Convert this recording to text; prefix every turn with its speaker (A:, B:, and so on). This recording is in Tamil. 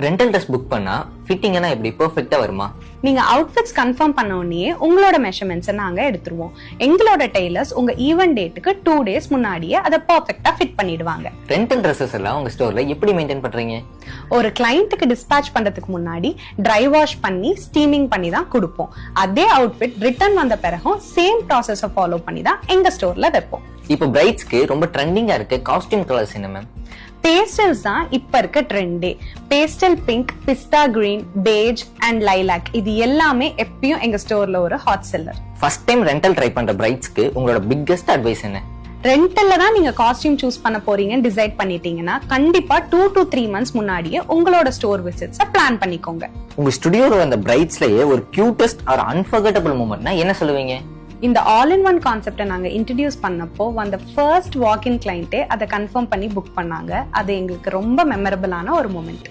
A: ரெண்டல் ட்ரெஸ் புக் பண்ணா ஃபிட்டிங்னா எப்படி பெர்ஃபெக்ட்டா வருமா?
B: நீங்க அவுட்ஃபிட்ஸ் கன்ஃபார்ம் பண்ண உடனே உங்களோட மெஷர்மெண்ட்ஸை நாங்க எடுத்துருவோம். எங்களோட டெய்லர்ஸ் உங்க ஈவென்ட் டேட்டுக்கு 2 days முன்னாடியே அதை பெர்ஃபெக்ட்டா ஃபிட் பண்ணிடுவாங்க.
A: ரெண்டல் ட்ரெஸ்ஸஸ் எல்லாம் உங்க ஸ்டோர்ல எப்படி மெயின்டைன் பண்றீங்க?
B: ஒரு கிளையண்ட்டுக்கு டிஸ்பேட்ச் பண்றதுக்கு முன்னாடி ட்ரை வாஷ் பண்ணி ஸ்டீமிங் பண்ணி தான் கொடுப்போம். அதே அவுட்ஃபிட் ரிட்டர்ன் வந்த பிறகும் சேம் ப்ராசஸை ஃபாலோ பண்ணி தான் எங்க ஸ்டோர்ல வைப்போம்.
A: இப்போ பிரைட்ஸ்க்கு ரொம்ப ட்ரெண்டிங்கா இருக்க காஸ்டியூம் கலர்ஸ் என்ன மேம்?
B: பேஸ்டல்ஸ் தான் இப்ப இருக்க ட்ரெண்டே. பேஸ்டல் பிங்க், பிஸ்தா கிரீன், பேஜ் அண்ட் லைலாக் இது எல்லாமே எப்பயும் எங்க ஸ்டோர்ல ஒரு hot seller.
A: First time rental try பண்ற பிரைட்ஸ்க்கு உங்களோட பிக்கெஸ்ட் அட்வைஸ் என்ன?
B: ரெண்டல்ல தான் நீங்க காஸ்டியூம் சூஸ் பண்ண போறீங்கன்னு டிசைட் பண்ணிட்டீங்கன்னா கண்டிப்பா 2 to 3 months முன்னாடியே உங்களோட ஸ்டோர் விசிட்ஸை பிளான் பண்ணிக்கோங்க.
A: உங்க ஸ்டுடியோல வந்த பிரைட்ஸ்லயே ஒரு கியூட்டஸ்ட் ஆர் அன்ஃபர்கட்டபிள் மூமெண்ட்னா என்ன சொல்லுவீங்க?
B: இந்த ஆல் இன் ஒன் கான்செப்டை நாங்க இன்ட்ரடியூஸ் பண்ணப்போ வந்த ஃபர்ஸ்ட் வாக் இன் கிளையண்டே அதை கன்ஃபார்ம் பண்ணி புக் பண்ணாங்க. அது எங்களுக்கு ரொம்ப மெமரபிளான ஒரு மூமெண்ட்.